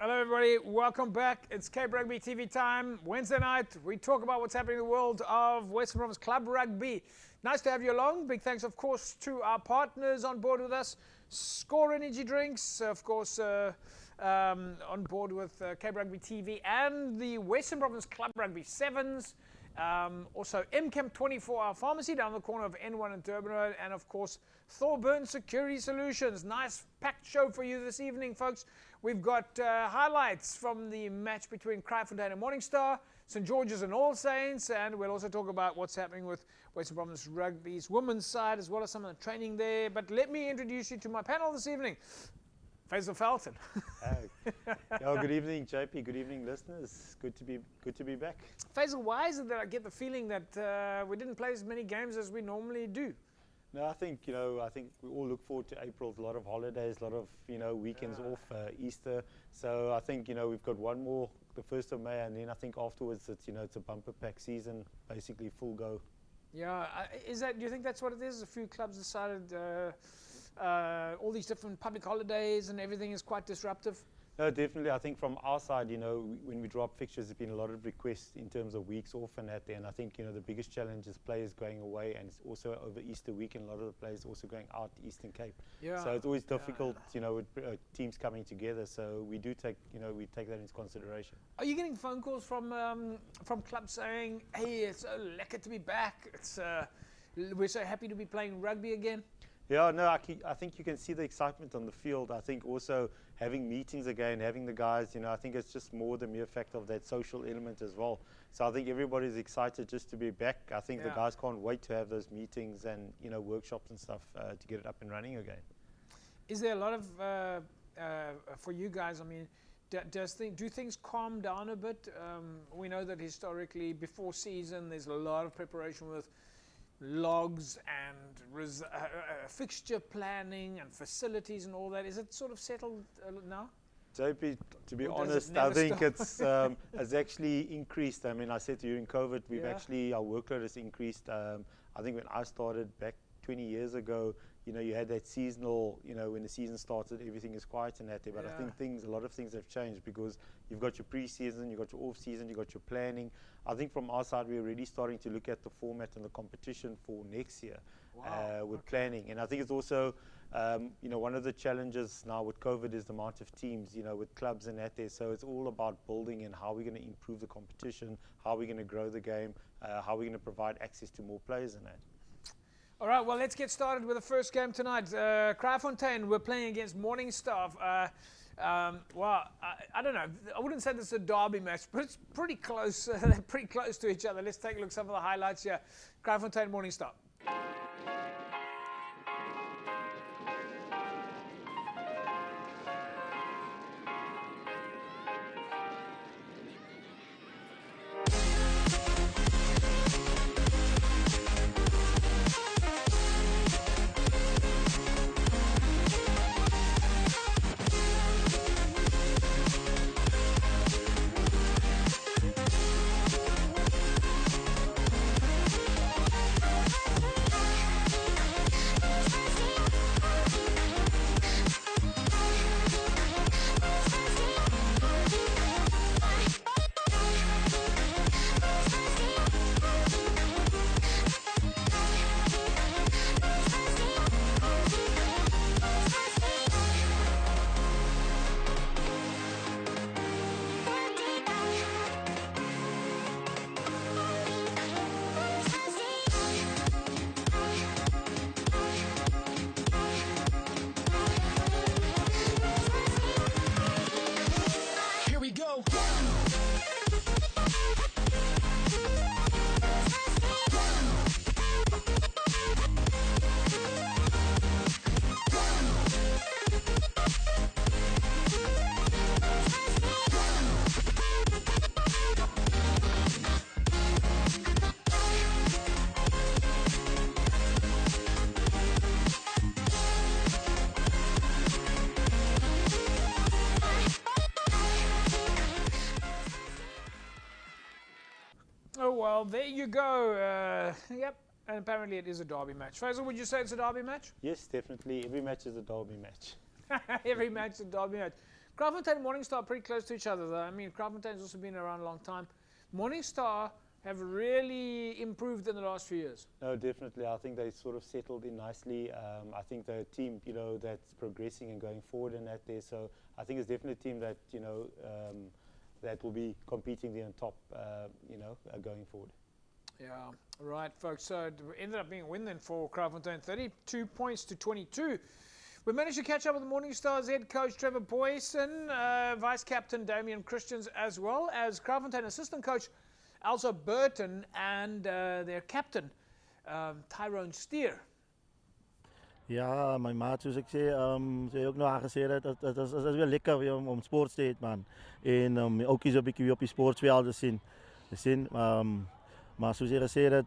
Hello everybody, welcome back. It's Cape Rugby TV time. Wednesday night, we talk about what's happening in the world of Western Province Club Rugby. Nice to have you along. Big thanks, of course, to our partners on board with us. Score Energy Drinks, of course, on board with Cape Rugby TV and the Western Province Club Rugby Sevens. Also, MCAM 24-hour pharmacy down the corner of N1 and Durban Road, and of course, Thorburn Security Solutions. Nice packed show for you this evening, folks. We've got highlights from the match between Graaff-Reinet and Morningstar, St. George's and All Saints, and we'll also talk about what's happening with Western Province Rugby's women's side, as well as some of the training there. But let me introduce you to my panel this evening. Faisal Felton. Good evening, JP. Good evening, listeners. Good to be back. Faisal, why is it that I get the feeling that we didn't play as many games as we normally do? No, I think we all look forward to April. A lot of holidays, a lot of weekends off, Easter. So I think we've got one more, the 1st of May, and then I think afterwards it's a bumper pack season, basically full go. Yeah, do you think that's what it is? A few clubs decided all these different public holidays and everything is quite disruptive? No, definitely. I think from our side, when we drop fixtures, there's been a lot of requests in terms of weeks off and that there. And I think, the biggest challenge is players going away, and it's also over Easter weekend, a lot of the players also going out Eastern Cape. Yeah. So it's always difficult, with teams coming together. So we do take, we take that into consideration. Are you getting phone calls from clubs saying, hey, it's so lekker to be back. We're so happy to be playing rugby again? Yeah, no, I think you can see the excitement on the field. I think also having meetings again, having the guys, I think it's just more the mere fact of that social element as well. So I think everybody's excited just to be back. I think the guys can't wait to have those meetings and, workshops and stuff to get it up and running again. Is there a lot of, for you guys, I mean, do things calm down a bit? We know that historically before season there's a lot of preparation with logs and fixture planning and facilities and all that. Is it sort of settled now? JP, to be honest, I think it's actually increased. I mean, I said during COVID, our workload has increased. I think when I started back 20 years ago, you had that seasonal, when the season started, everything is quiet and that there. But I think a lot of things have changed because you've got your pre-season, you've got your off-season, you've got your planning. I think from our side, we're already starting to look at the format and the competition for next year with planning. And I think it's also, one of the challenges now with COVID is the amount of teams, with clubs and that there. So it's all about building and how we're going to improve the competition, how we're going to grow the game, how we're going to provide access to more players and that. All right, well, let's get started with the first game tonight. Graaff-Reinet, we're playing against Morningstar. Well, I don't know. I wouldn't say this is a derby match, but it's pretty close. They're pretty close to each other. Let's take a look at some of the highlights here. Graaff-Reinet, Morningstar. Oh, well, there you go. Yep, and apparently it is a derby match. Faisal, would you say it's a derby match? Yes, definitely. Every match is a derby match. Every match is a derby match. Graaff-Reinet and Morning Star are pretty close to each other, though. I mean, Graaff-Reinet has also been around a long time. Morning Star have really improved in the last few years. No, definitely. I think they sort of settled in nicely. I think they're a team, that's progressing and going forward in that there. So I think it's definitely a team that, that will be competing there on top, going forward. Yeah, right, folks. So it ended up being a win then for Graaff-Reinet, 32 points to 22. We managed to catch up with the Morning Stars head coach Trevor Boyson, vice captain Damian Christians, as well as Graaff-Reinet assistant coach Elsa Burton and their captain Tyrone Steer. Ja, mijn maat, zoals ik zei, ze ook nog aangesê dat is weer lekker weer om sport te doen, man. En ook eens een beetje weer op die sportveld te zien. Maar zoals je gesê het,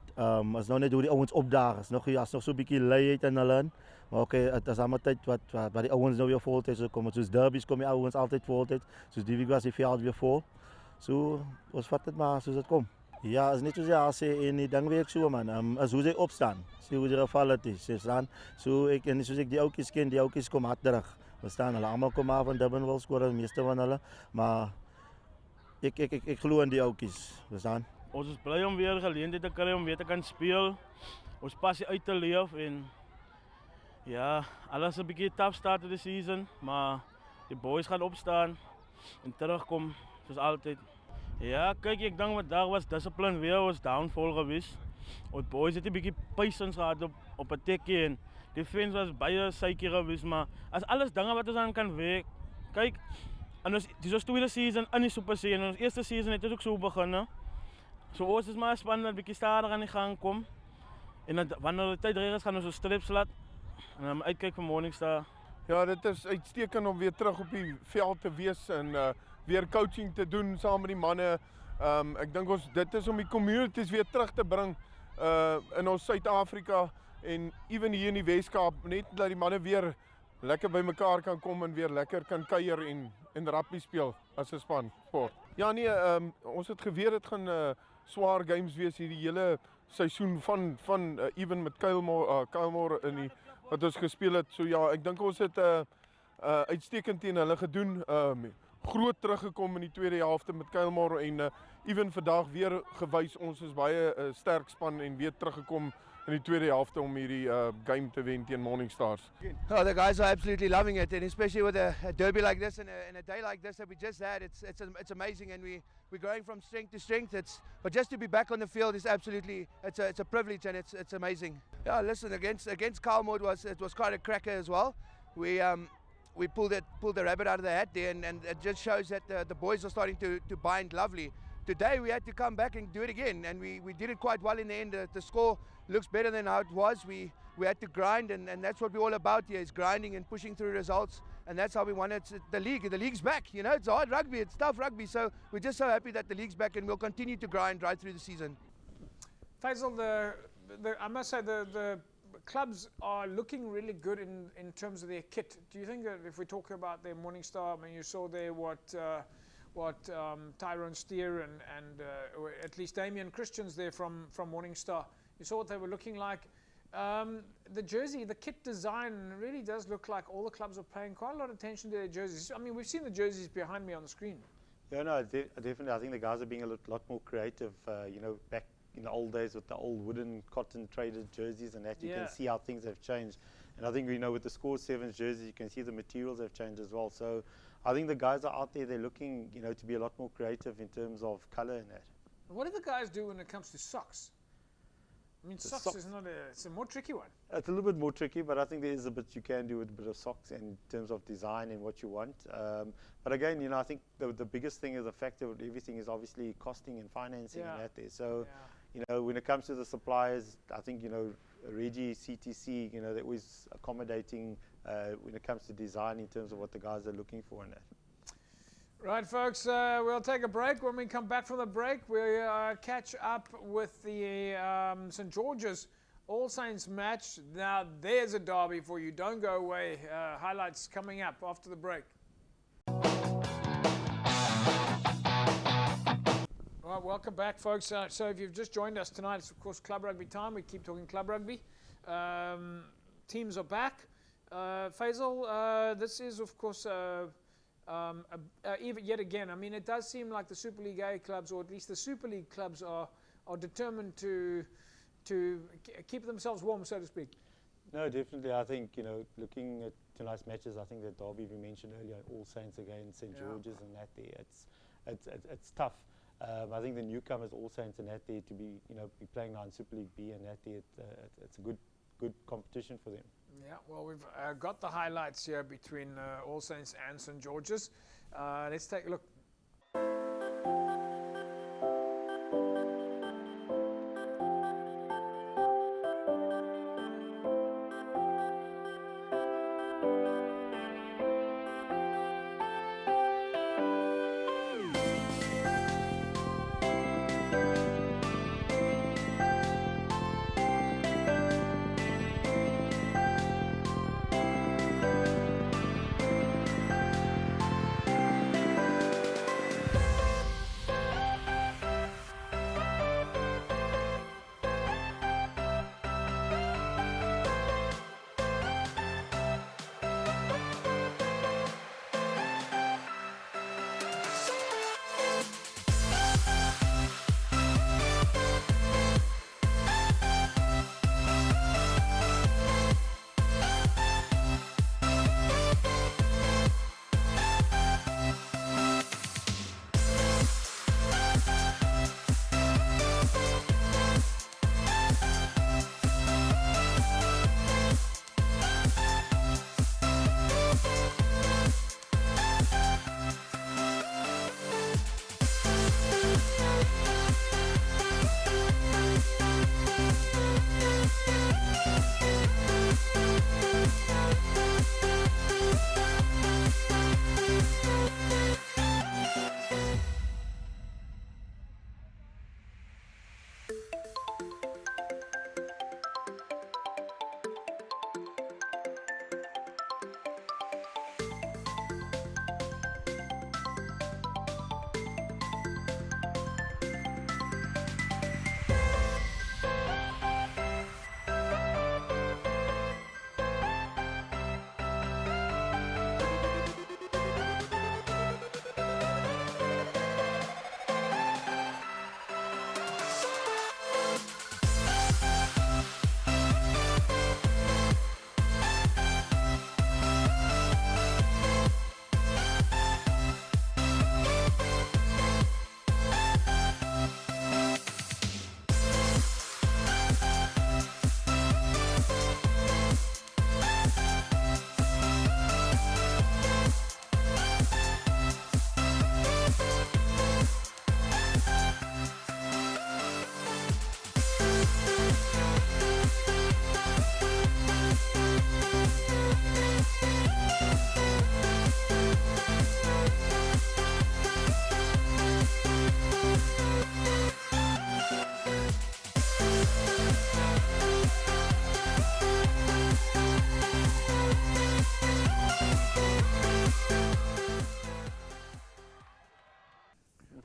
als nou net hoe die ouens opdagen, is nog zo'n beetje luiheid in hulle. Maar oké, het is allemaal tijd wat die ouens nou weer voltijds komen. Zoals derbies kom die ouens altijd voltijds. Zoals die week was die veld weer vol. Zo, ons vat het maar zoals het komt. Ja, het is niet zozeer als ze in die ding werkt zo, man. Als hoe ze opstaan. Zie hoe ze gevallen is. Ze staan. Zo, en zoals ik die oudjes ken, die oudjes komen hard terug. We staan, hulle allemaal komen af en Durban wil scoren, de meeste van hulle. Maar ik geloof in die oudjes. We staan. Ons is blij om weer geleentheid te krijgen om weer te kunnen spelen. Ons passie uit te leven. En ja, alles een beetje tough start in de season. Maar de boys gaan opstaan en terugkomen, zoals altijd. Ja, kijk, ik denk wat daar was discipline weer was downfall geweest. De boys het een beetje patience gehad op het tikje. En defense was bijna zeker geweest. Maar als alles dingen wat ons aan kan werken. Kijk, en dus, het is ons tweede season in die Super C. En ons eerste season het ook zo begonnen. Zo is het maar spannend dat een beetje stadiger aan de gang komt. En wanneer de tijdregels gaan we zo strips laten. En dan uitkijken van Morning Star. Ja, dit is uitstekend om weer terug op die veld te wees en weer coaching te doen saam met die manne. Ek dink dit is om die communities weer terug te bring in ons Suid-Afrika en ewen hier in die Weskaap, net dat die manne weer lekker by mekaar kan kom en weer lekker kan kuier en rugby speel as 'n span sport. Ja nee, ons het geweet dit gaan swaar games wees hierdie hele seisoen van ewen met Kuilmore in die wat ons gespeel het. So ja, ek dink ons het uitstekend teen hulle gedoen. Groot teruggekom in die tweede helfte met Kuilmore en ewen vandag weer gewys ons is baie sterk span en weer teruggekom in die tweede helfte om hierdie game te wen teen Morning Stars. Oh, the guys are absolutely loving it, and especially with a derby like this and a day like this that we just had, it's amazing, and we're going from strength to strength. But just to be back on the field is absolutely it's a privilege, and it's amazing. Yeah, listen, against Kuilmore it was quite a cracker as well. We pulled the rabbit out of the hat there, and it just shows that the boys are starting to bind lovely. Today we had to come back and do it again, and we did it quite well in the end. The score looks better than how it was. We had to grind, and that's what we're all about here, is grinding and pushing through results, and that's how we won it. The league's back, it's hard rugby, it's tough rugby, so we're just so happy that the league's back, and we'll continue to grind right through the season. Faisal, I must say the clubs are looking really good in terms of their kit. Do you think that if we talk about their Morning Star, I mean, you saw there what Tyrone Steer and at least Damian Christians there from Morning Star, you saw what they were looking like. The jersey, the kit design really does look like all the clubs are paying quite a lot of attention to their jerseys. I mean, we've seen the jerseys behind me on the screen. Yeah, no, definitely. I think the guys are being a lot more creative. Back in the old days with the old wooden cotton traded jerseys and that, you can see how things have changed. And I think, with the Score 7 jerseys, you can see the materials have changed as well. So I think the guys are out there, they're looking, to be a lot more creative in terms of color and that. What do the guys do when it comes to socks? I mean, socks is it's a more tricky one. It's a little bit more tricky, but I think there is a bit you can do with a bit of socks in terms of design and what you want. But again, I think the biggest thing is the fact that everything is obviously costing and financing and that there. So, when it comes to the suppliers, I think, Reggie, CTC, they're always accommodating when it comes to design in terms of what the guys are looking for in that. Right, folks, we'll take a break. When we come back from the break, we'll catch up with the St. George's All Saints match. Now, there's a derby for you. Don't go away. Highlights coming up after the break. All right, welcome back, folks. So if you've just joined us tonight, it's, of course, Club Rugby time. We keep talking Club Rugby. Teams are back. Faisal, this is, of course, even yet again. I mean, it does seem like the Super League A clubs, or at least the Super League clubs, are determined to keep themselves warm, so to speak. No, definitely. I think, looking at tonight's matches, I think that derby we mentioned earlier, All Saints against St. George's and that there, it's tough. I think the newcomers, All Saints and that there, to be playing now in Super League B and that there, it's a good competition for them. Yeah, well, we've got the highlights here between All Saints and St. George's. Let's take a look.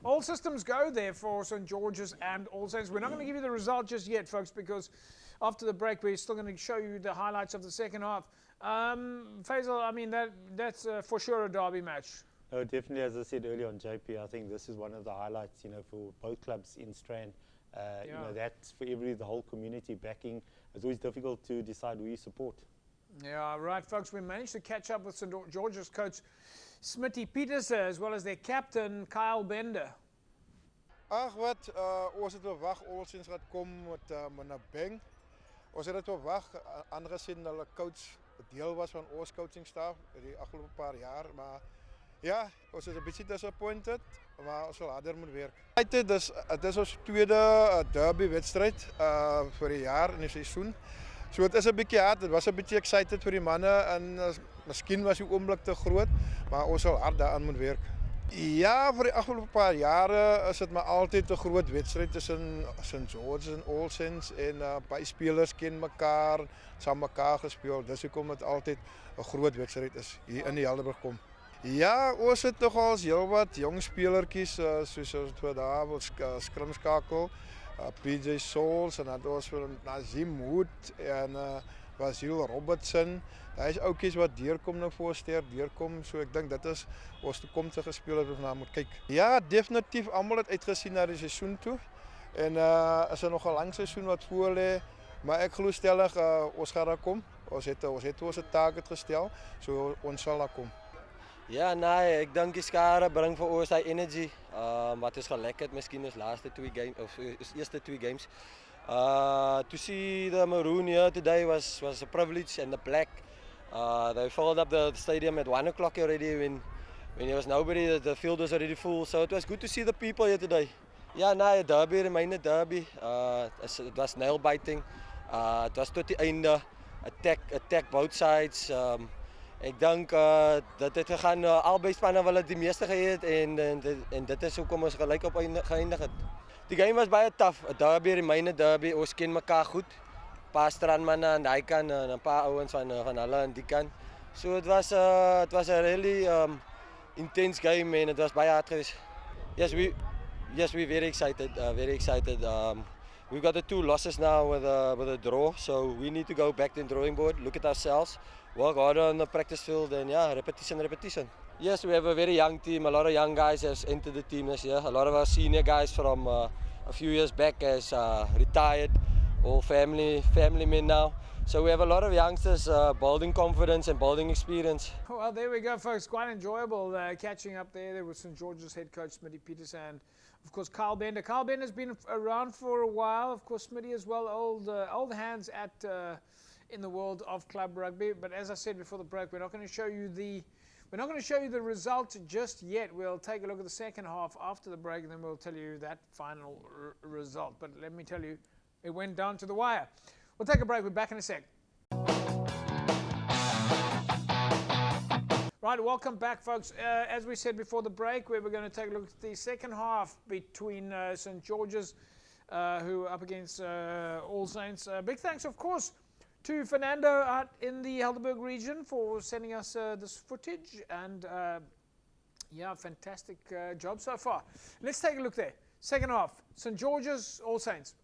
All systems go there for St. George's and All Saints. We're not going to give you the result just yet, folks, because after the break, we're still going to show you the highlights of the second half. Faisal, I mean, that's for sure a derby match. Oh, definitely, as I said earlier on JP, I think this is one of the highlights, for both clubs in Strand. That's for the whole community backing. It's always difficult to decide who you support. Yeah, right, folks. We managed to catch up with St. George's coach Smitty Pieterse, as well as their captain Kyle Bender. Ag wat, ons het verwag All Saints gaat kom met meneer Beng. Ons het dit verwag, aangezien hulle coach deel was van ons coachingstaf die afgelope paar jaar. Maar ja, ons is een beetje disappointed, maar ons sal harder moet werk. Het is ons tweede derby wedstrijd voor die jaar in die seizoen. So het is een beetje hard, het was een beetje excited voor die mannen en misschien was die oomblik te groot, maar ons sal hard daaraan moet werken. Ja, voor de afgelopen paar jaren is het maar altijd een groot wedstrijd tussen St. George's en All Saints. En bij spelers kennen elkaar, samen elkaar gespeeld. Dus hoekom het altijd een groot wedstrijd is hier in die Helderberg kom. Ja, ons het nogal heel wat jong spelertjies, soos we daar wil skrimskakel. PJ Souls en dat was vir Nazim Hood en was Robertson. Daar is ouetjies wat deurkom nou voorsteer, deurkom. So ek dink dit is ons toekomstige spelers wat na moet kyk. Ja, definitief almal het uitgesien na die seisoen toe. En is er nog 'n lang seisoen wat voor lê, maar ek glo stellig ons gaan daar kom. Ons het ons target gestel, so ons sal daar kom. Ja, nee, ek dink die skare bring vir ons daai energy. Wat is gelek het miskien ons laaste 2 games of ons eerste 2 games. To see the maroon here today was a privilege, and the black. They filled up the stadium at 1 o'clock already when there was nobody. The field was already full, so it was good to see the people here today. Ja, nee, derby remained a derby. It was nail biting. It was tot die einde. Attack both sides. Ek dink dat dit gegaan albei spanne wil dit die meeste gehad en dit is hoekom ons gelyk op geëindig het. Die game was baie tough. 'n Derby remained 'n derby. Ons ken mekaar goed. Paar strandmanne aan daai kant en 'n paar ouens van hulle aan die kant. So it was a really intense game and it was baie hard geweest. Yes, we're very excited. We've got the 2 losses now with a draw, so we need to go back to the drawing board, look at ourselves, work harder on the practice field, and yeah, repetition. Yes, we have a very young team. A lot of young guys have entered the team this year. A lot of our senior guys from a few years back has retired, all family men now. So we have a lot of youngsters building confidence and building experience. Well, there we go, folks. Quite enjoyable catching up there with St. George's head coach Smitty Peterson and, of course, Carl Bender. Carl Bender's been around for a while. Of course, Smitty as well, old hands in the world of club rugby. But as I said before the break, we're not going to show you the result just yet. We'll take a look at the second half after the break, and then we'll tell you that final result. But let me tell you, it went down to the wire. We'll take a break. We're back in a sec. Right, welcome back, folks. As we said before the break, we were going to take a look at the second half between St. George's, who are up against All Saints. Big thanks, of course, to Fernando out in the Helderberg region for sending us this footage. And, yeah, fantastic job so far. Let's take a look there. Second half, St. George's, All Saints.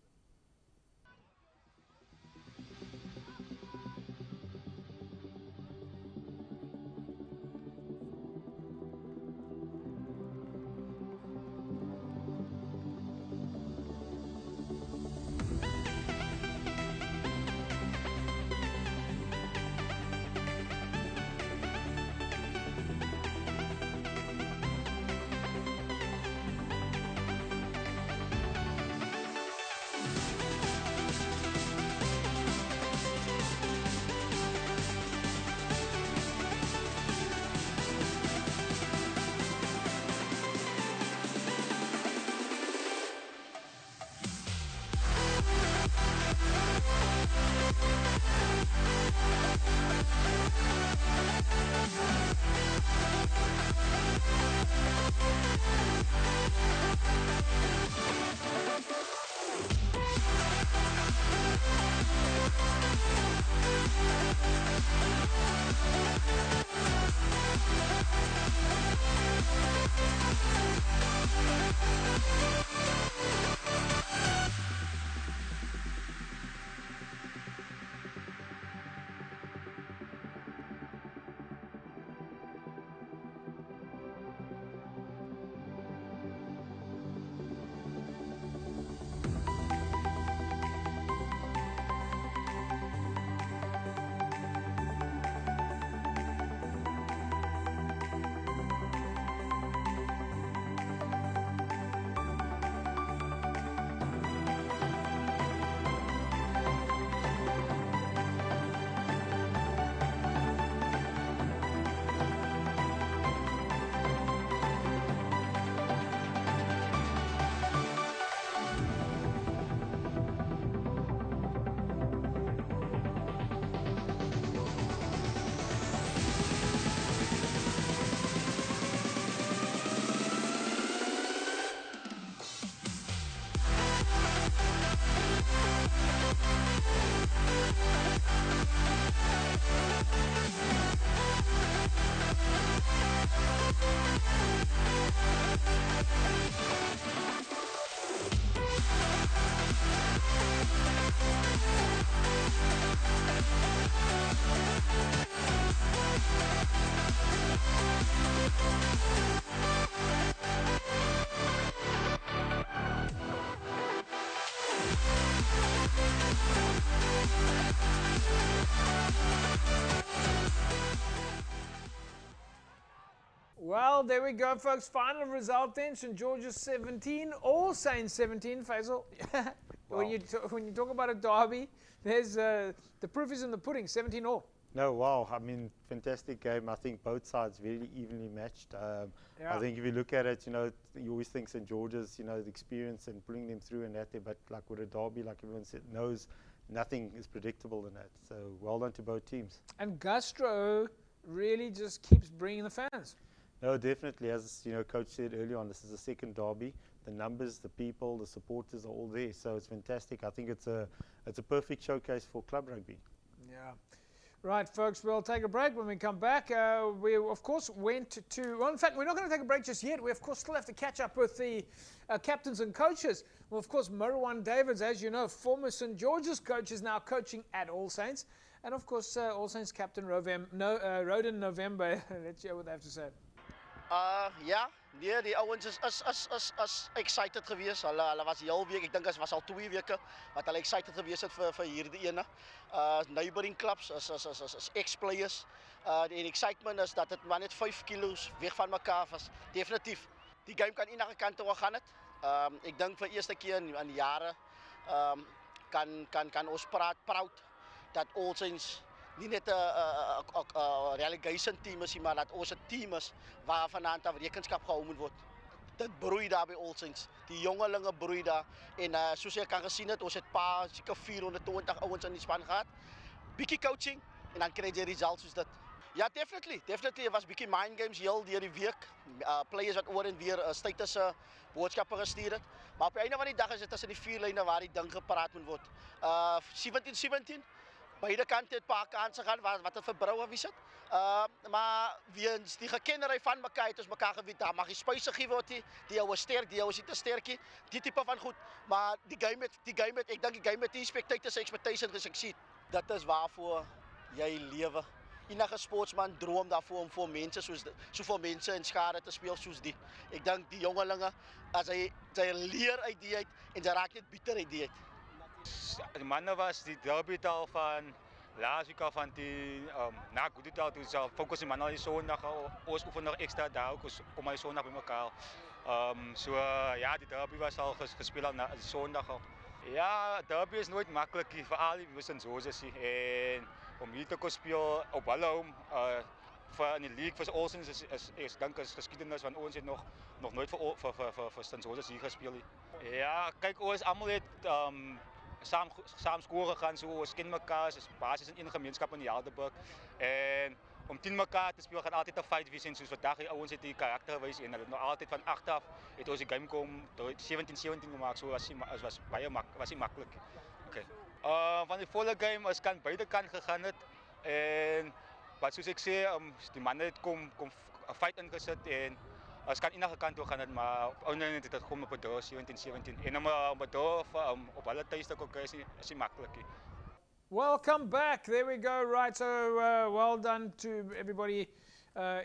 Well, there we go, folks. Final result then. St. George's 17, All Saints 17. Faisal, Wow. when you talk about a derby, there's the proof is in the pudding. 17 all. No, wow. I mean, fantastic game. I think both sides very evenly matched. Yeah. I think if you look at it, you always think St. George's, the experience and pulling them through and that there. But like with a derby, like everyone knows, nothing is predictable in that. So well done to both teams. And Gastro really just keeps bringing the fans. No, definitely. As Coach said earlier on, this is the second derby. The numbers, the people, the supporters are all there. So it's fantastic. I think it's a perfect showcase for club rugby. Yeah. Right, folks, we'll take a break. When we come back, we, of course, went to... Well, in fact, we're not going to take a break just yet. We, of course, still have to catch up with the captains and coaches. Well, of course, Marwan Davids, as you know, former St. George's coach, is now coaching at All Saints. And, of course, All Saints captain Roden November. Let's hear what they have to say. Ja, nee, die ouens is excited geweest. Hulle was die hele week, ek dink het was al 2 weke wat hulle excited geweest het vir hierdie ene. Neighboring clubs is ex-players. Die excitement is dat het maar net 5 kilo's weg van mekaar was. Definitief. Die game kan enige kant toe gaan het. Ek dink vir eerste keer in die jare kan ons proud dat All Saints nie net 'n relegation team is, maar dat ons 'n team is waar vanaand af rekenskap gehou moet word. Dit broei daar by All Saints. Die jongelinge broei daar en soos jy kan gesien het, ons het seker 420 ouens in die span gehad. Bietjie coaching en dan kry jy results soos dit. Ja, definitely. It was bietjie mind games heel deur die week. Players wat oor en weer status boodskappe gestuur het. Maar op die einde van die dag is dit tussen die 4 lyne waar die ding gepraat moet word. 17-17 beide kante het paar kanse gehad wat het verbrou gewees het. Maar weens die gekennery van mekaar het ons mekaar geweet, daar mag jy spuise gee word, die ou is sterk, die ou is nie te sterkie, die tipe van goed. Maar die game het ek dink die game het die spectators expectation gesucceed. Dit is waarvoor jy lewe. Enige sportsman droom daarvoor om vir mense soveel mense in skare te speel soos die. Ek dink die jongelinge as hy leer uit die uit en sy raak net bitter uit die uit. Die mannen was die derbytaal van laatst week al van die na goede taal toen ze focussen mannen die zondag ons oefen nog extra daar ook kom maar zondag bij elkaar. Ja, die derby was al gespeeld al na zondag al. Ja, derby is nooit makkelijk vooral die St. George's en om hier te kunnen spelen op Balloom in de league voor All Saints is denk ik geschiedenis van ons het nog nooit voor St. George's hier gespeeld. Ja, kijk ons allemaal het samen scoren gaan, zo ons kennen elkaar, is basis in een gemeenschap in die Helderberg. En om tegen elkaar te spelen gaat altijd een fight wezen, zoals vandaag ons het die karakter geweest en dat nog altijd van 8 af het ons die game komen 17-17 gemaakt, zo was hij makkelijk. Okay. Van die volle game is kan beide kanten gegaan het en wat zoals ik zei, die mannen het kom fight ingezet en het kan enige kant toe gaan het, maar uiteindelijk het gewoon op het door 17-17 en om het door op alle thuis te komen is niet makkelijk. Welcome back. There we go. Right, so well done to everybody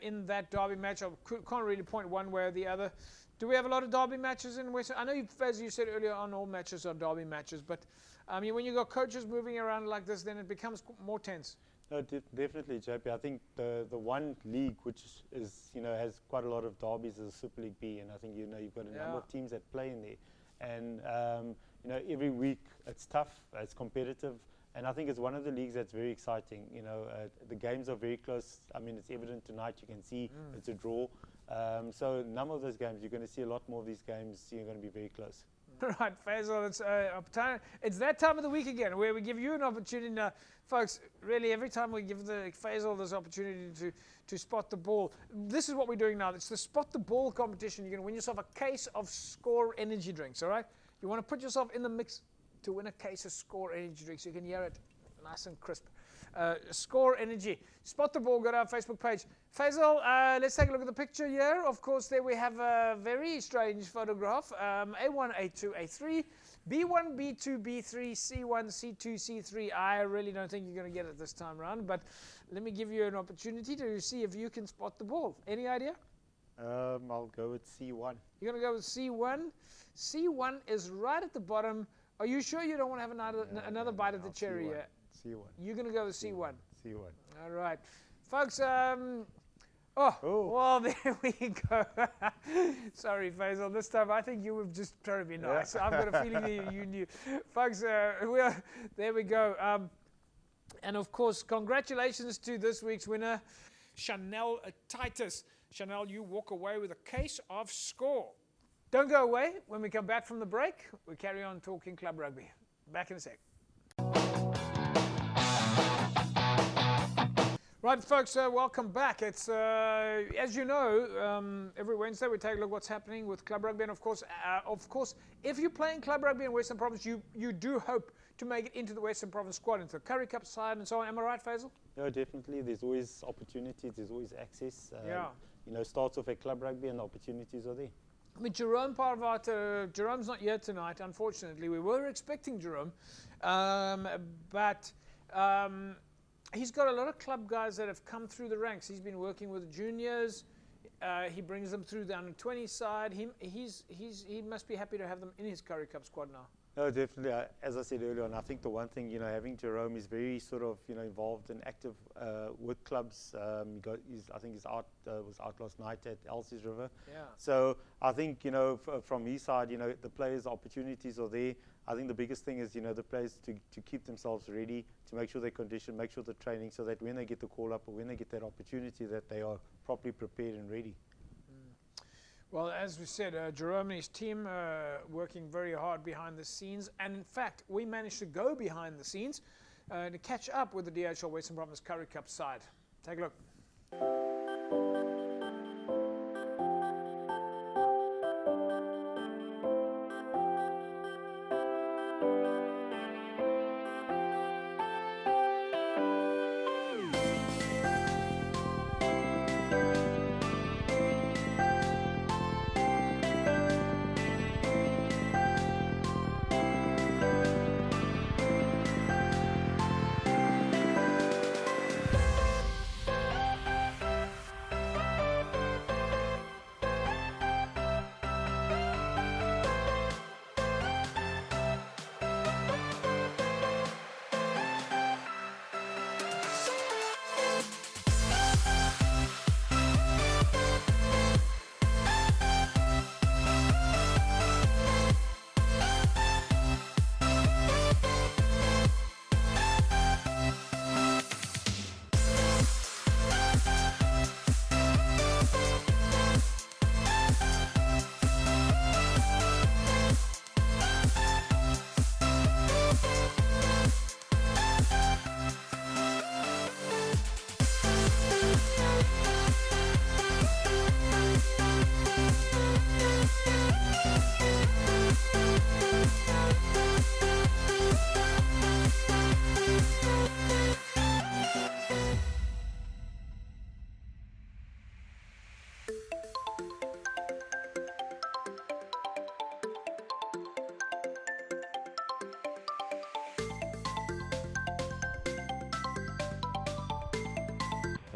in that derby match. I can't really point one way or the other. Do we have a lot of derby matches in Western? I know, as you said earlier on, all matches are derby matches, but when you got coaches moving around like this, then it becomes more tense. No, definitely, JP. I think the one league which is has quite a lot of derbies is the Super League B, and I think you've got a number of teams that play in there, and every week it's tough, it's competitive. And I think it's one of the leagues that's very exciting. The games are very close. I mean, it's evident tonight. You can see it's a draw. So none of those games, you're going to see a lot more of these games. You're going to be very close. Right, Faisal, it's that time of the week again where we give you an opportunity. Now, folks, really, every time we give Faisal this opportunity to spot the ball, this is what we're doing now. It's the spot the ball competition. You're going to win yourself a case of Score energy drinks, all right? You want to put yourself in the mix to win a case of Score energy drinks. You can hear it nice and crisp. Score energy. Spot the ball, go to our Facebook page. Faisal, let's take a look at the picture here. Of course, there we have a very strange photograph. A1, A2, A3, B1, B2, B3, C1, C2, C3. I really don't think you're going to get it this time around, but let me give you an opportunity to see if you can spot the ball. Any idea? I'll go with C1. You're going to go with C1. C1 is right at the bottom. Are you sure you don't want to have another bite of the cherry yet? C1. You're going to go with C1. C1. All right. Folks, Oh, well, there we go. Sorry, Faisal. This time I think you were just trying to be nice. I've got a feeling that you knew. Folks, there we go. And of course, congratulations to this week's winner, Chanel Titus. Chanel, you walk away with a case of Score. Don't go away. When we come back from the break, we carry on talking club rugby. Back in a sec. Right, folks, welcome back. It's, as you know, every Wednesday we take a look at what's happening with club rugby. And of course, if you're playing club rugby in Western Province, you do hope to make it into the Western Province squad, into the Currie Cup side and so on. Am I right, Faisal? No, definitely. There's always opportunities. There's always access. Yeah. You know, starts off at club rugby and the opportunities are there. I mean, Jerome Parvat, Jerome's not here tonight, unfortunately. We were expecting Jerome, but he's got a lot of club guys that have come through the ranks. He's been working with the juniors. He brings them through the under-20 side. He must be happy to have them in his Currie Cup squad now. No, definitely. As I said earlier on, I think the one thing, you know, having Jerome is very sort of, you know, involved and active with clubs. I think he's was out last night at Elsie's River. Yeah. So I think, you know, from his side, you know, the players' opportunities are there. I think the biggest thing is, you know, the players to keep themselves ready, to make sure they condition, make sure they're training, so that when they get the call up or when they get that opportunity, that they are properly prepared and ready. Well, as we said, Jerome and his team working very hard behind the scenes. And in fact, we managed to go behind the scenes to catch up with the DHL Western Province Currie Cup side. Take a look.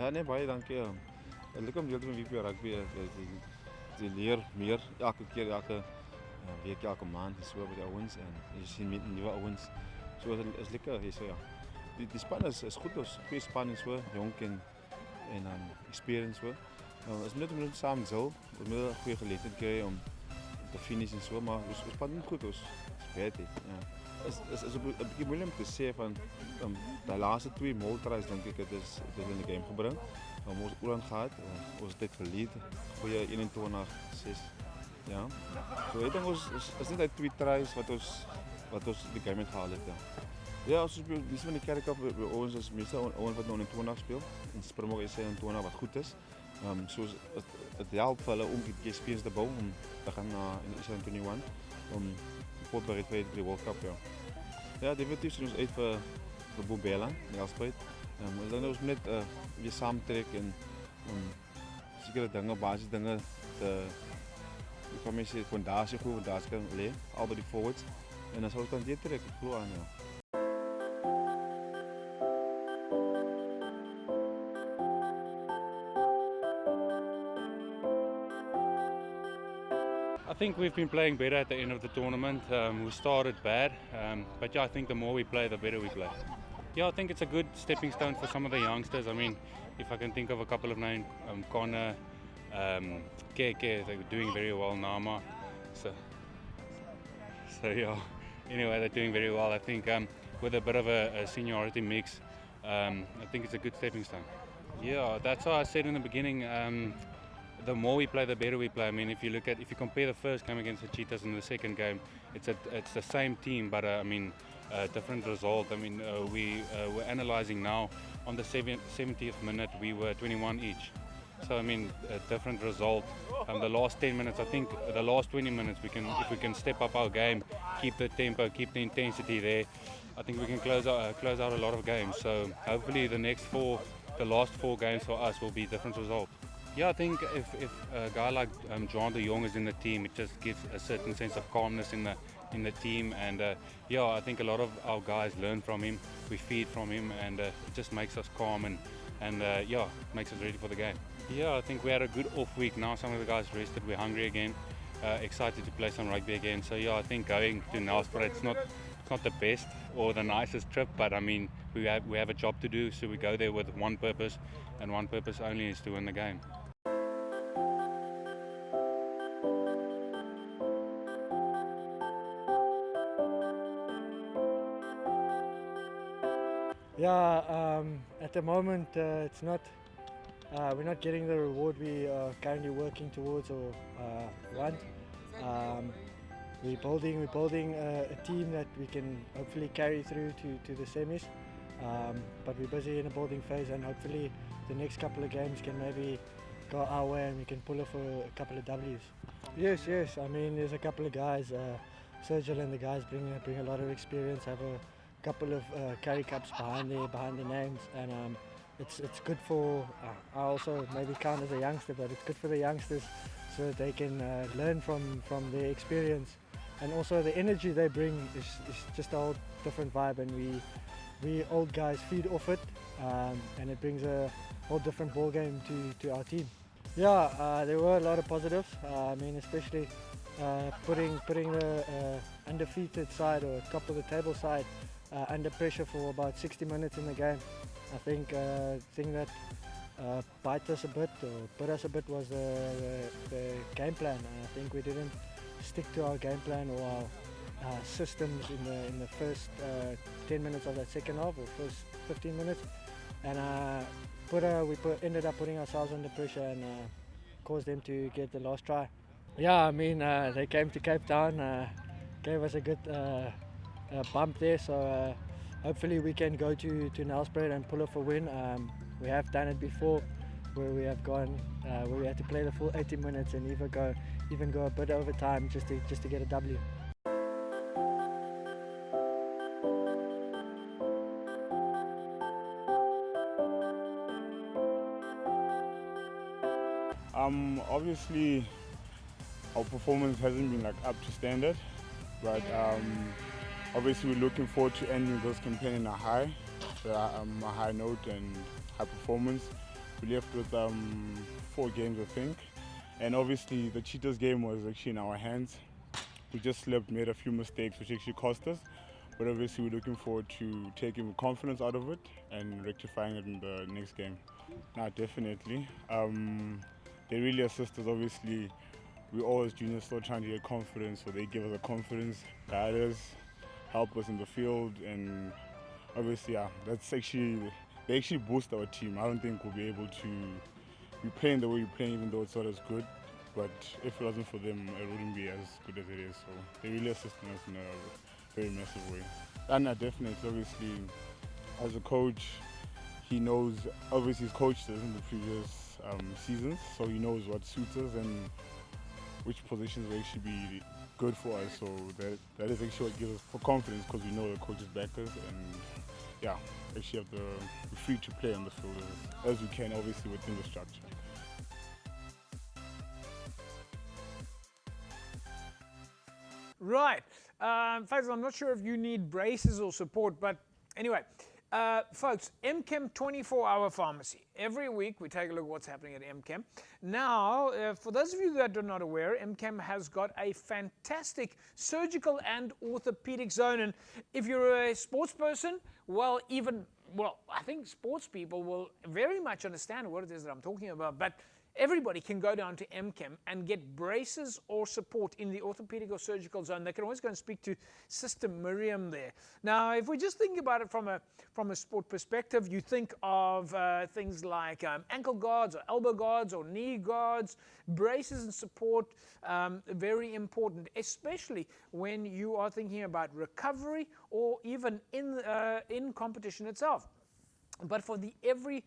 Ja, nee, baie dankie. Lekker om deel te doen van WP Rugby. Je leert meer elke keer, elke week, elke maand. So met die ouens en je ziet met nieuwe ouens. So is lekker hier so ja. Die span is goed, dus goeie span en so, jong en experience so. Is net om samen zo, dat we een goede gelegenheid krijgen om te finishen en so, maar we span goed, dus het is ja. Het is een beetje moeilijk om te zeggen van de laatste 2 moltries denk ik het is in de game gebracht. Ons Oeran gaat, ons tijd verleden, goede 21-6. Ja. So ik denk is niet uit 2 tries wat ons de game gehaald heeft. Ja, als we van de Currie Cup bij ons is meestal ons wat nog in 20 speelt. En Springbok is in 20 wat goed is. Soos het helpt hulle om die spelers te bou om te gaan in die 21 om potbereid vir die World Cup ja. Ja, definitief ons uit vir Bombela, die Elspruit. Dan ons net weer saamtrek en sekere dinge, basiese dinge te kan mens sê fondasie goed daar kan lê, al by die forwards en dan sal ons dan dit trek, glo aan ja. I think we've been playing better at the end of the tournament. We started bad, but yeah, I think the more we play, the better we play. Yeah, I think it's a good stepping stone for some of the youngsters. I mean, if I can think of a couple of names, Connor, Keke, they're doing very well, Nama. So yeah, anyway, they're doing very well. I think with a bit of a seniority mix, I think it's a good stepping stone. Yeah, that's what I said in the beginning. The more we play, the better we play. I mean, if you compare the first game against the Cheetahs and the second game, it's the same team, but I mean, different result. I mean, we're analysing now. On the 70th minute, we were 21 each. So I mean, a different result. The last 10 minutes, I think the last 20 minutes, if we can step up our game, keep the tempo, keep the intensity there, I think we can close out a lot of games. So hopefully the last 4 games for us will be different result. Yeah, I think if a guy like John de Jong is in the team, it just gives a certain sense of calmness in the team, and yeah, I think a lot of our guys learn from him, we feed from him, and it just makes us calm and yeah, makes us ready for the game. Yeah, I think we had a good off week. Now some of the guys rested, we're hungry again, excited to play some rugby again. So yeah, I think going to Nelspruit, it's not the best or the nicest trip, but I mean, we have a job to do, so we go there with one purpose, and one purpose only is to win the game. Yeah, at the moment it's not. We're not getting the reward we are currently working towards or want. We're building a team that we can hopefully carry through to the semis. But we're busy in a building phase, and hopefully the next couple of games can maybe go our way and we can pull off a couple of W's. Yes. I mean, there's a couple of guys. Sergio and the guys bring a lot of experience. Have a couple of Currie Cups behind the names, and it's good for. I also maybe count as a youngster, but it's good for the youngsters so that they can learn from their experience, and also the energy they bring is just a whole different vibe, and we old guys feed off it, and it brings a whole different ball game to our team. Yeah, there were a lot of positives. I mean, especially putting the undefeated side or top of the table side under pressure for about 60 minutes in the game. I think thing that bite us a bit or put us a bit was the game plan. I think we didn't stick to our game plan or our systems in the first 10 minutes of that second half or first 15 minutes, and ended up putting ourselves under pressure and caused them to get the last try. Yeah, I mean, they came to Cape Town, gave us a good bump there, so hopefully we can go to Nelspruit and pull off a win. We have done it before, where we have gone, where we had to play the full 80 minutes and even go a bit over time just to get a W. Obviously our performance hasn't been like up to standard, but obviously we're looking forward to ending this campaign in a high note and high performance. We left with 4 games, I think, and obviously the Cheetahs game was actually in our hands. We just slept, made a few mistakes which actually cost us, but obviously we're looking forward to taking confidence out of it and rectifying it in the next game. No, definitely. They really assist us. Obviously, we all as juniors still trying to get confidence, so they give us the confidence, guide us, help us in the field, and obviously, yeah, they actually boost our team. I don't think we'll be able to be playing the way we're playing, even though it's not as good. But if it wasn't for them, it wouldn't be as good as it is. So they really assisting us in a very massive way. And definitely, obviously, as a coach, he knows. Obviously, he's coached us in the previous seasons, so he knows what suits us and which positions will actually be good for us. So that is actually what gives us confidence, because we know the coaches back us, and yeah, actually we're free to play on the field as we can, obviously within the structure. Right. Faisal, I'm not sure if you need braces or support, but anyway, Folks, MChem 24-hour pharmacy. Every week we take a look at what's happening at MChem. Now, for those of you that are not aware, MChem has got a fantastic surgical and orthopedic zone. And if you're a sports person, well, I think sports people will very much understand what it is that I'm talking about. But everybody can go down to MChem and get braces or support in the orthopedic or surgical zone. They can always go and speak to Sister Miriam there. Now, if we just think about it from a sport perspective, you think of things like ankle guards or elbow guards or knee guards, braces and support, very important, especially when you are thinking about recovery or even in competition itself. But for every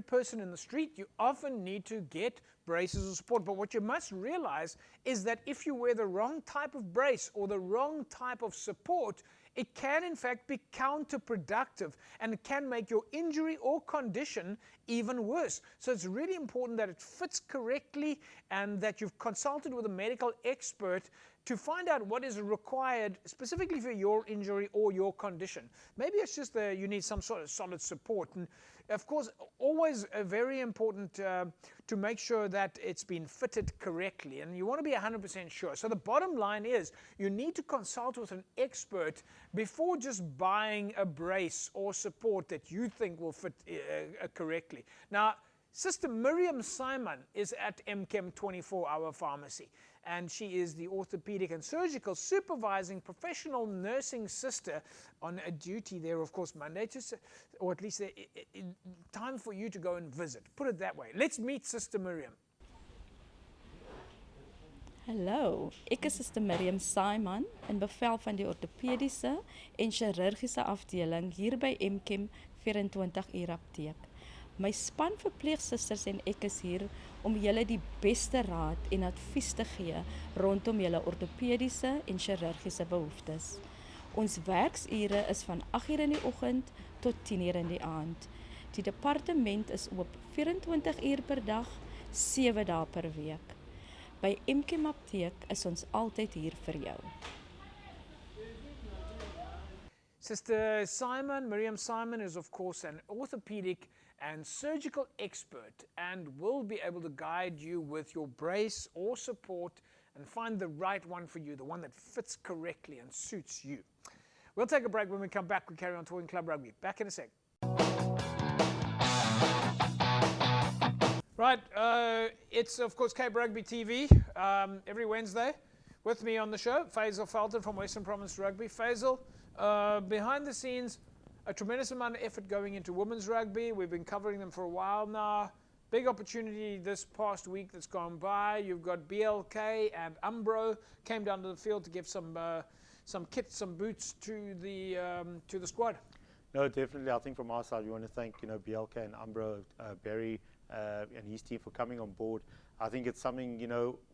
person in the street, you often need to get braces or support. But what you must realize is that if you wear the wrong type of brace or the wrong type of support, it can in fact be counterproductive and it can make your injury or condition even worse. So it's really important that it fits correctly and that you've consulted with a medical expert to find out what is required specifically for your injury or your condition. Maybe it's just that you need some sort of solid support. And of course, always very important to make sure that it's been fitted correctly. And you want to be 100% sure. So the bottom line is you need to consult with an expert before just buying a brace or support that you think will fit correctly. Now, Sister Miriam Simon is at MChem 24-hour pharmacy, and she is the orthopedic and surgical supervising professional nursing sister on a duty there, of course, Monday to, or at least time for you to go and visit. Put it that way. Let's meet Sister Miriam. Hallo, ek is Sister Miriam Simon in bevel van die ortopediese en chirurgiese afdeling hier by MChem 24 uur apteek. My span verpleegsusters en ek is hier om julle die beste raad en advies te gee rondom julle ortopediese en chirurgiese behoeftes. Ons werksure is van 8:00 in die oggend tot 10:00 in die aand. Die departement is oop 24 uur per dag, 7 dae per week. By MChem apteek is ons altyd hier vir jou. Sister Simon, Miriam Simon, is of course an orthopedic and surgical expert and will be able to guide you with your brace or support and find the right one for you, the one that fits correctly and suits you. We'll take a break. When we come back, we carry on talking club rugby. Back in a sec. Right, it's of course Cape Rugby TV every Wednesday. With me on the show, Faisal Felton from Western Province Rugby. Faisal, behind the scenes, a tremendous amount of effort going into women's rugby. We've been covering them for a while now. Big opportunity this past week that's gone by. You've got BLK and Umbro came down to the field to give some kits, some boots to the squad. No, definitely. I think from our side, we want to thank BLK and Umbro, Barry and his team for coming on board. I think it's something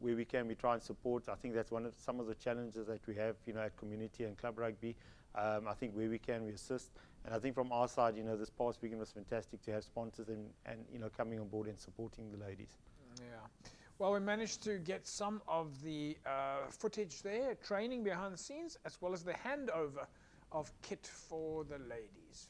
where we try and support. I think that's some of the challenges that we have at community and club rugby. I think where we can, we assist. And I think from our side, this past weekend was fantastic to have sponsors and coming on board and supporting the ladies. Yeah. Well, we managed to get some of the footage there, training behind the scenes, as well as the handover of kit for the ladies.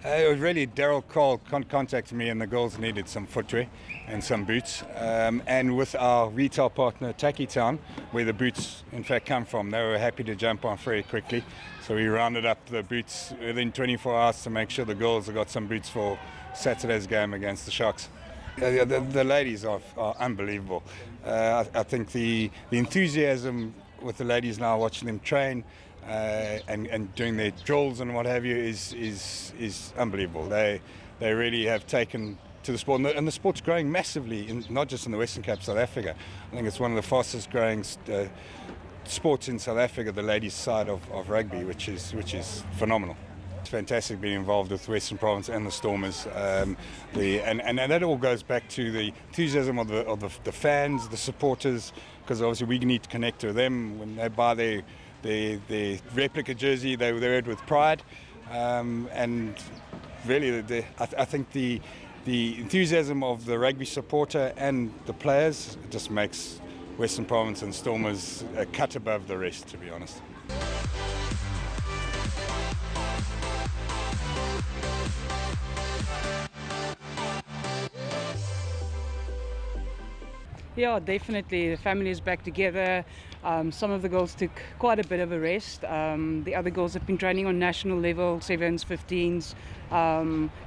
It was really Daryl Cole contacted me, and the girls needed some footwear and some boots. And with our retail partner Tacky Town, where the boots in fact come from, they were happy to jump on very quickly. So we rounded up the boots within 24 hours to make sure the girls have got some boots for Saturday's game against the Sharks. The ladies are unbelievable. I think the enthusiasm with the ladies now, watching them train and doing their drills and what have you, is unbelievable. They really have taken to the sport, and the sport's growing massively, not just in the Western Cape, South Africa. I think it's one of the fastest growing sports in South Africa, the ladies' side of rugby, which is phenomenal. It's fantastic being involved with Western Province and the Stormers, and that all goes back to the enthusiasm of the fans, the supporters, because obviously we need to connect to them when they buy their replica jersey. They wear it with pride, and really I think the enthusiasm of the rugby supporter and the players just makes Western Province and Stormers a cut above the rest, to be honest. Yeah, definitely. The family is back together. Some of the girls took quite a bit of a rest. The other girls have been training on national level, 7s, 15s.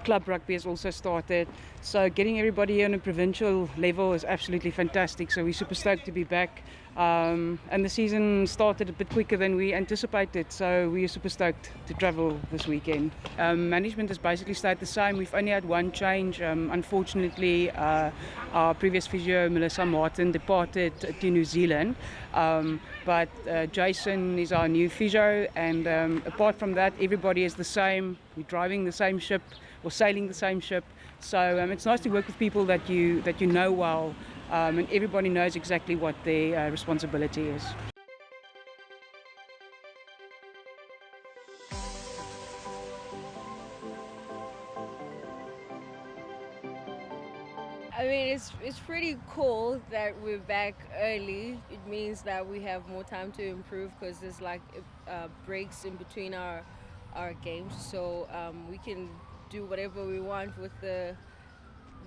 Club rugby has also started. So getting everybody on a provincial level is absolutely fantastic. So we're super stoked to be back. And the season started a bit quicker than we anticipated. So we're super stoked to travel this weekend. Management has basically stayed the same. We've only had one change. Unfortunately, our previous physio, Melissa Martin, departed to New Zealand. But Jason is our new physio, and apart from that, everybody is the same. We're driving the same ship or sailing the same ship. So it's nice to work with people that you know well, and everybody knows exactly what their responsibility is. I mean, it's pretty cool that we're back early. It means that we have more time to improve because there's like breaks in between our games, so we can do whatever we want with the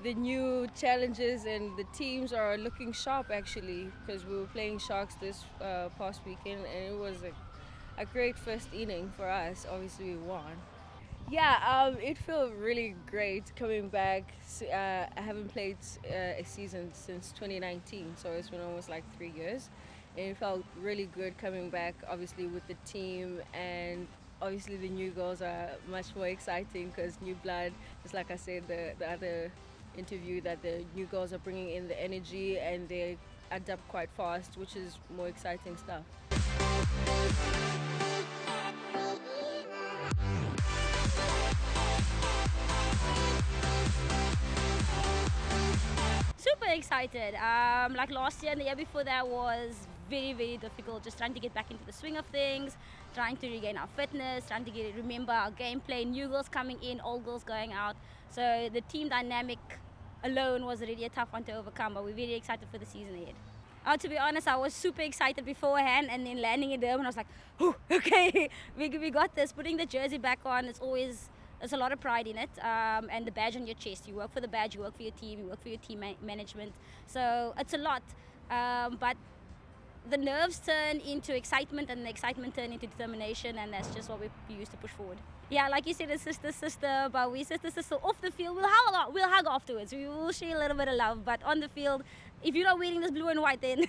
new challenges, and the teams are looking sharp actually, because we were playing Sharks this past weekend, and it was a great first inning for us. Obviously we won. Yeah, it felt really great coming back. I haven't played a season since 2019, so it's been almost like 3 years. And it felt really good coming back, obviously, with the team. And obviously the new girls are much more exciting because new blood, just like I said, the other interview, that the new girls are bringing in the energy and they adapt quite fast, which is more exciting stuff. Super excited. Like last year and the year before that was very, very difficult, just trying to get back into the swing of things, trying to regain our fitness, trying to remember our gameplay, new girls coming in, old girls going out. So the team dynamic alone was really a tough one to overcome, but we're very excited for the season ahead. To be honest, I was super excited beforehand, and then landing in Durban, I was like, oh, okay, we got this. Putting the jersey back on, there's a lot of pride in it, and the badge on your chest. You work for the badge, you work for your team, you work for your team management. So it's a lot, but the nerves turn into excitement, and the excitement turn into determination, and that's just what we use to push forward. Yeah, like you said, a sister, but we sister off the field. We'll hug afterwards. We will share a little bit of love, but on the field, if you're not wearing this blue and white, then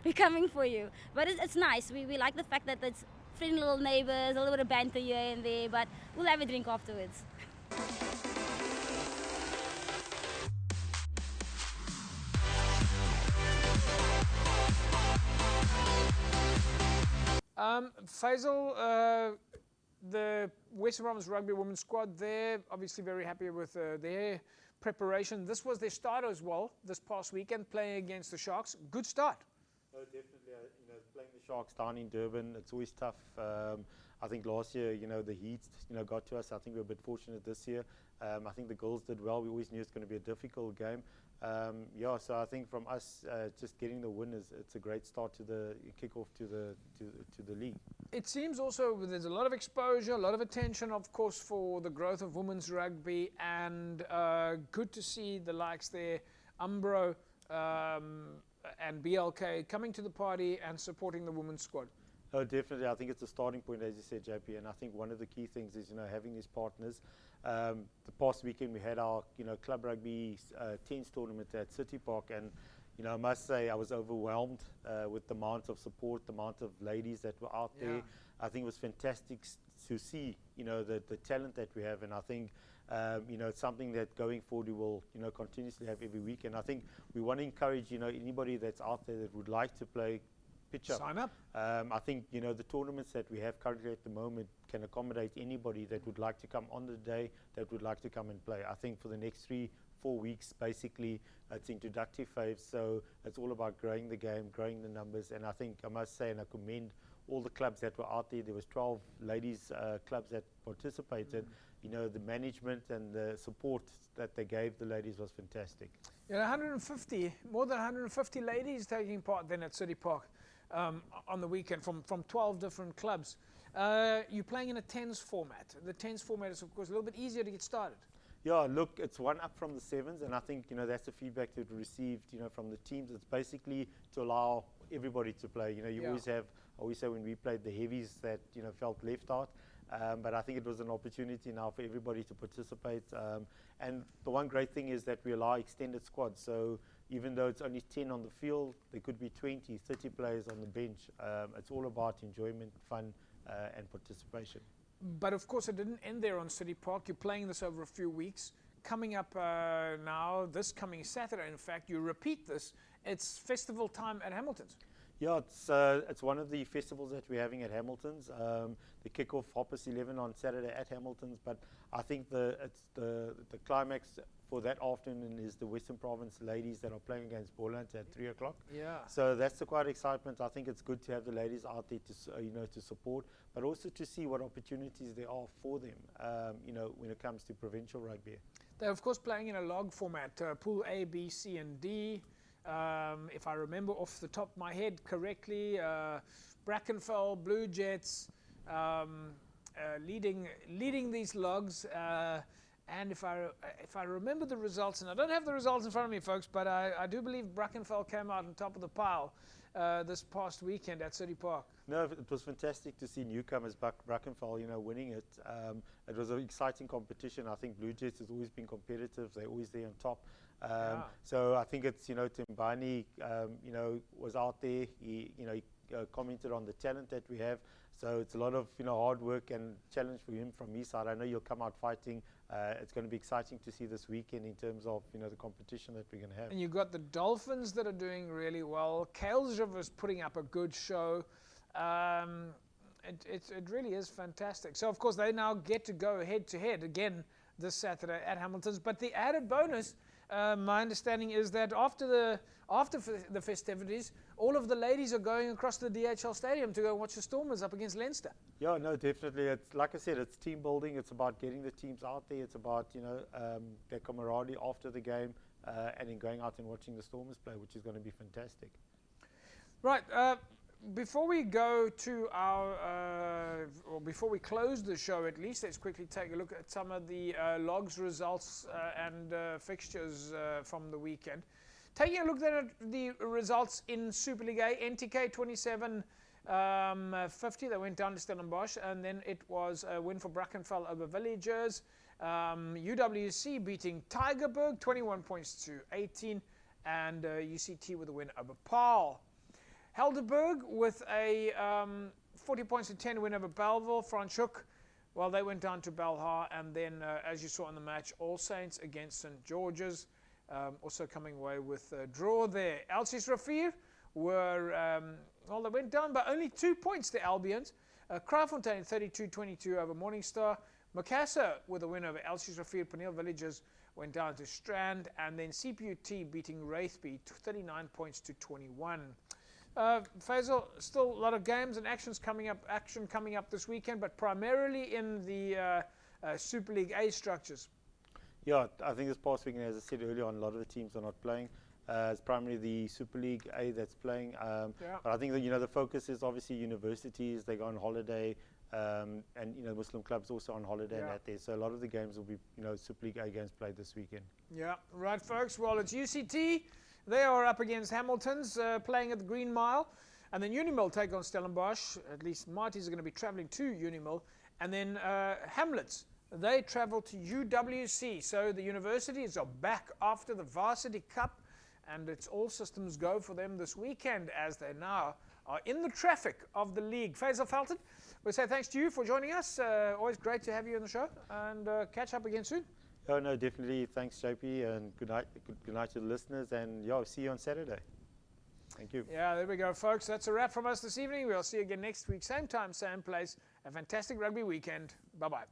we're coming for you. But it's nice. We like the fact that it's friendly little neighbors, a little bit of banter here and there, but we'll have a drink afterwards. Faisal, the Western Province Rugby Women's squad, they're obviously very happy with their preparation. This was their start as well this past weekend, playing against the Sharks. Good start. No, definitely. Playing the Sharks down in Durban, it's always tough. I think last year, the heat, got to us. I think we're a bit fortunate this year. I think the girls did well. We always knew it's going to be a difficult game. Yeah, so I think from us just getting the win it's a great start to the kickoff to the league. It seems also there's a lot of exposure, a lot of attention, of course, for the growth of women's rugby, and good to see the likes there, Umbro and BLK coming to the party and supporting the women's squad. Oh, definitely. I think it's a starting point, as you said, JP. And I think one of the key things is, having these partners. The past weekend we had our, club rugby 10s tournament at City Park, and I must say I was overwhelmed with the amount of support, the amount of ladies that were out there. I think it was fantastic to see, the talent that we have, and I think, it's something that going forward we will, continuously have every week. And I think we want to encourage, anybody that's out there that would like to play. Sign up. I think the tournaments that we have currently at the moment can accommodate anybody that would like to come on the day, that would like to come and play. I think for the next 3-4 weeks, basically, it's introductory phase. So it's all about growing the game, growing the numbers. And I think I must say, and I commend all the clubs that were out there. There was 12 ladies clubs that participated. The management and the support that they gave the ladies was fantastic. Yeah, more than 150 ladies taking part then at City Park. On the weekend from 12 different clubs. You're playing in a 10s format. The 10s format is, of course, a little bit easier to get started. Yeah, look, it's one up from the 7s, and I think, that's the feedback that we received, from the teams. It's basically to allow everybody to play. You always have, I always say when we played the heavies that, felt left out. But I think it was an opportunity now for everybody to participate. And the one great thing is that we allow extended squads. So even though it's only 10 on the field, there could be 20, 30 players on the bench. It's all about enjoyment, fun, and participation. But of course, it didn't end there on City Park. You're playing this over a few weeks. Coming up now, this coming Saturday, in fact, you repeat this. It's festival time at Hamilton's. Yeah, it's one of the festivals that we're having at Hamilton's. The kickoff Hoppers 11 on Saturday at Hamilton's, but I think the climax for that afternoon is the Western Province ladies that are playing against Borland at 3 o'clock. Yeah. So that's the quite excitement. I think it's good to have the ladies out there to to support, but also to see what opportunities there are for them. When it comes to provincial rugby. They're of course playing in a log format, Pool A, B, C, and D. If I remember off the top of my head correctly, Brackenfell, Blue Jets leading these logs. And if I remember the results, and I don't have the results in front of me, folks, but I do believe Brackenfell came out on top of the pile this past weekend at City Park. No, it was fantastic to see newcomers Brackenfell, winning it. It was an exciting competition. I think Blue Jets has always been competitive. They're always there on top. So I think it's, Timbani, was out there. He commented on the talent that we have. So it's a lot of, hard work and challenge for him from his side. I know you'll come out fighting. It's going to be exciting to see this weekend in terms of, the competition that we're going to have. And you've got the Dolphins that are doing really well. Kales River is putting up a good show. It really is fantastic. So, of course, they now get to go head-to-head again this Saturday at Hamilton's. But the added bonus, my understanding is that after the festivities, all of the ladies are going across the DHL Stadium to go watch the Stormers up against Leinster. Yeah, no, definitely. It's like I said, it's team building. It's about getting the teams out there. It's about their camaraderie after the game, and then going out and watching the Stormers play, which is going to be fantastic. Right. Before we go to our, or before we close the show at least, let's quickly take a look at some of the logs results and fixtures from the weekend. Taking a look then at the results in Super League A, NTK 27-50, they went down to Stellenbosch, and then it was a win for Brackenfell over Villagers. UWC beating Tygerberg 21 points to 18, and UCT with a win over Paarl. Helderberg with a 40 points to 10 win over Belleville. Franschhoek, well, they went down to Belhar, and then, as you saw in the match, All Saints against St. George's, also coming away with a draw there. Elsies Raffier were, well, they went down by only 2 points to Albions. Kraaifontein 32-22 over Morningstar. Macassar with a win over Elsies Raffier. Peniel Villages went down to Strand, and then CPUT beating Wraithby 39 points to 21. Faisal, still a lot of games and action coming up this weekend, but primarily in the Super League A structures. Yeah, I think this past weekend, as I said earlier on, a lot of the teams are not playing. It's primarily the Super League A that's playing. But I think that, the focus is obviously universities. They go on holiday, and Muslim clubs also on holiday and that there. So a lot of the games will be Super League A games played this weekend. Yeah, right, folks. Well, it's UCT. They are up against Hamilton's, playing at the Green Mile, and then Unimill take on Stellenbosch. At least Marty's are going to be travelling to Unimill, and then Hamlets. They travel to UWC. So the universities are back after the Varsity Cup. And it's all systems go for them this weekend as they now are in the traffic of the league. Faisal Felton, we say thanks to you for joining us. Always great to have you on the show, and catch up again soon. Oh, no, definitely. Thanks, JP, and good night to the listeners. And yeah, I'll see you on Saturday. Thank you. Yeah, there we go, folks. That's a wrap from us this evening. We'll see you again next week. Same time, same place. A fantastic rugby weekend. Bye-bye.